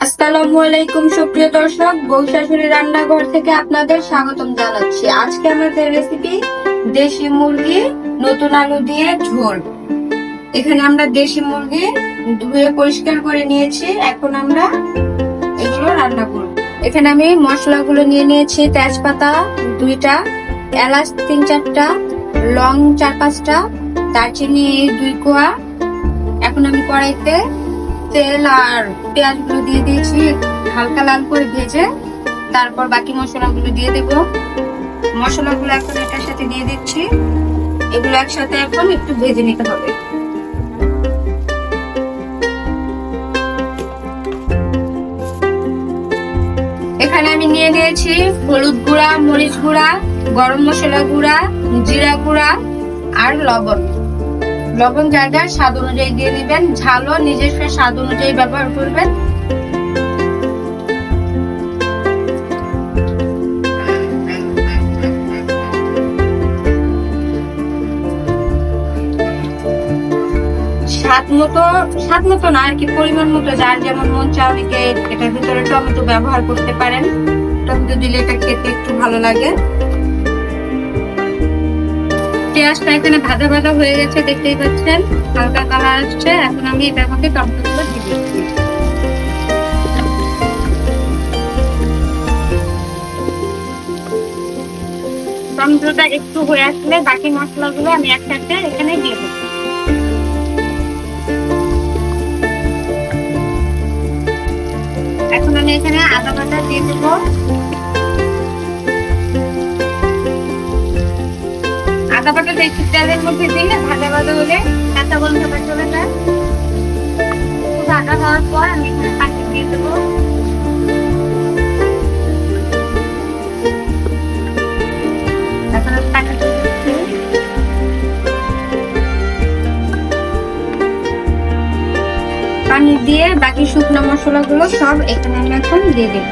আসসালামু আলাইকুম সুপ্রিয় দর্শক, বউ শাশুড়ি রান্নাঘর থেকে আপনাদের স্বাগতম জানাচ্ছি। আজকে আমাদের রেসিপি দেশি মুরগি নতুন আলু দিয়ে ঝোল। এখানে আমরা দেশি মুরগি ধুয়ে পরিষ্কার করে নিয়েছি, এখন আমরা এগুলো রান্না করব। এখানে আমি মশলাগুলো নিয়ে নিয়েছি: তেজপাতা 2টা, এলাচ 3-4টা, লং 4-5টা, দারচিনি 2 কোয়া। এখন আমি কড়াইতে তেল আর পেঁয়াজ গুলো দিয়ে দিয়েছি, হালকা লাল করে ভেজে তারপর বাকি মশলাগুলো দিয়ে দেব। মশলাগুলো এখন এটার সাথে দিয়ে দিচ্ছি, এগুলো একসাথে এখন একটু ভেজে নিতে হবে। এখানে আমি নিয়ে নিয়েছি হলুদ গুঁড়া, মরিচ গুঁড়া, গরম মশলা গুঁড়া, জিরা গুঁড়া আর লবণ। লবণ যার যার স্বাদ অনুযায়ী দিয়ে দিবেন, ঝালও নিজস্ব স্বাদ অনুযায়ী ব্যবহার করবেন। স্বাদ মতো না আর কি, পরিমাণ মতো যার যেমন মন চায় অনেকে এটার ভিতরে টমেটো ব্যবহার করতে পারেন, টমেটো দিলে এটা খেতে একটু ভালো লাগে। পেঁয়াজটা এখানে ভাজা ভাজা হয়ে গেছে, দেখতেই পাচ্ছেন হালকা কালার আসছে। এখন আমি এটার মধ্যে টমেটোগুলো দিয়ে দিচ্ছি। টমেটোটা একটু হয়ে আসলে বাকি মশলাগুলো আমি একসাথে এখানে দিয়ে দেবো। এখন আমি এখানে আদা বাটা দিয়ে দেবো। আদা বাটাটা একটু তেলের মধ্যে দিলে ভাজা ভাজা হলে কাঁচা গন্ধটা চলে যায়। ভাজা হওয়ার পর আমি এখানে পানি দিয়ে দেবো। পানি দিয়ে বাকি শুকনো মশলাগুলো সব এখানে আমি এখন দিয়ে দেব।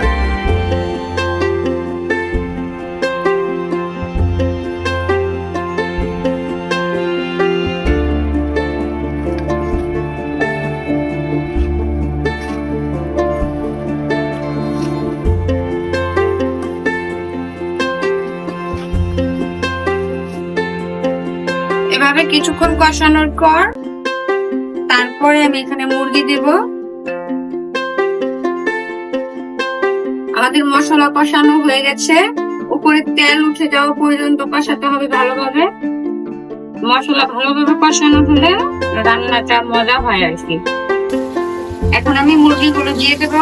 এভাবে কিছুক্ষণ কষানোর পর তারপরে আমি এখানে মুরগি দেব। আমাদের মশলা কষানো হয়ে গেছে, উপরে তেল উঠে যাওয়া পর্যন্ত কষাতে হবে ভালোভাবে। মশলা ভালোভাবে কষানো হলে রান্নাটা মজা হয় আর কি। এখন আমি মুরগিগুলো দিয়ে দেব।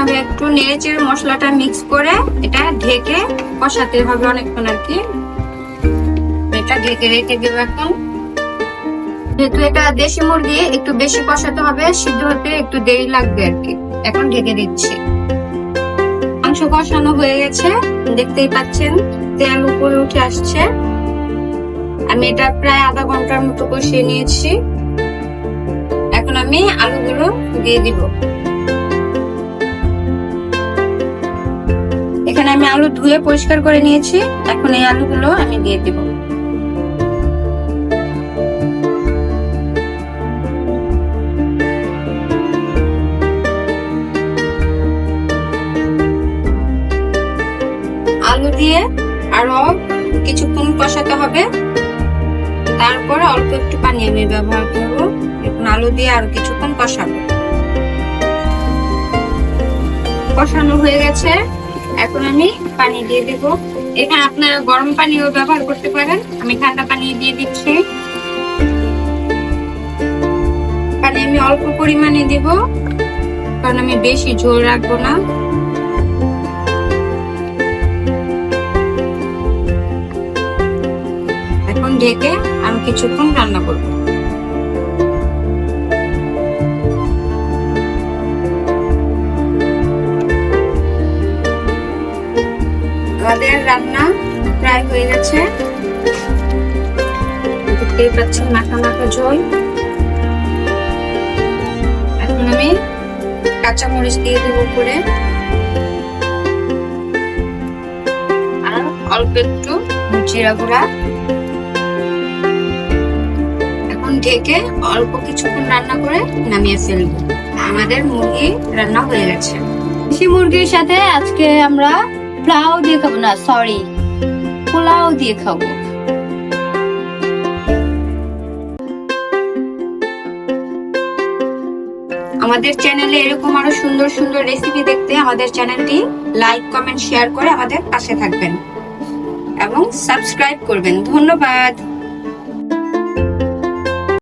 আমি একটু নেড়েচেড়ে মশলাটা মিক্স করে এটা ঢেকে কষাতে হবে অনেকক্ষণ আর কি। এটা ঢেকে রেখে দেব। এখন যেহেতু এটা দেশি মুরগি একটু বেশি কষাতে হবে, সিদ্ধ হতে একটু দেরি লাগবে আর কি। এখন ঢেকে দিচ্ছি। মাংস কষানো হয়ে গেছে, দেখতেই পাচ্ছেন তেল উপরে উঠে আসছে। আমি এটা প্রায় আধা ঘন্টার মতো কষিয়ে নিয়েছি। এখন আমি আলুগুলো দিয়ে দিব। এখানে আমি আলু ধুয়ে পরিষ্কার করে নিয়েছি, এখন এই আলুগুলো আমি দিয়ে দিব। আলু দিয়ে আরো কিছুক্ষণ কষাতে হবে, তারপরে অল্প একটু পানি আমি ব্যবহার করব। এখন আলু দিয়ে আরো কিছুক্ষণ কষাবো। কষানো হয়ে গেছে, এখন আমি পানি দিয়ে দেব। এখানে আপনারা গরম পানিও ব্যবহার করতে পারেন, আমি ঠান্ডা পানি দিয়ে দিচ্ছি। পানি আমি অল্প পরিমাণে দেব, কারণ আমি বেশি ঝোল রাখবো না। এখন ঢেকে আমি কিছুক্ষণ রান্না করব। আমাদের রান্না প্রায় হয়ে গেছে, দেখতেই পাচ্ছেন মাখা মাখা ঝোল। এখন আমি কাঁচামরিচ দিয়ে দেবো উপরে, আর অল্প একটু জিরা গুঁড়া। এখন ঢেকে অল্প কিছুক্ষণ রান্না করে নামিয়ে ফেলবো। আমাদের মুরগি রান্না হয়ে গেছে। দেশি মুরগির সাথে আজকে আমরা পোলাও দিয়ে খাবো। আমাদের চ্যানেলে এরকম আরো সুন্দর সুন্দর রেসিপি দেখতে আমাদের চ্যানেলটি লাইক, কমেন্ট, শেয়ার করে আমাদের পাশে থাকবেন এবং সাবস্ক্রাইব করবেন। ধন্যবাদ।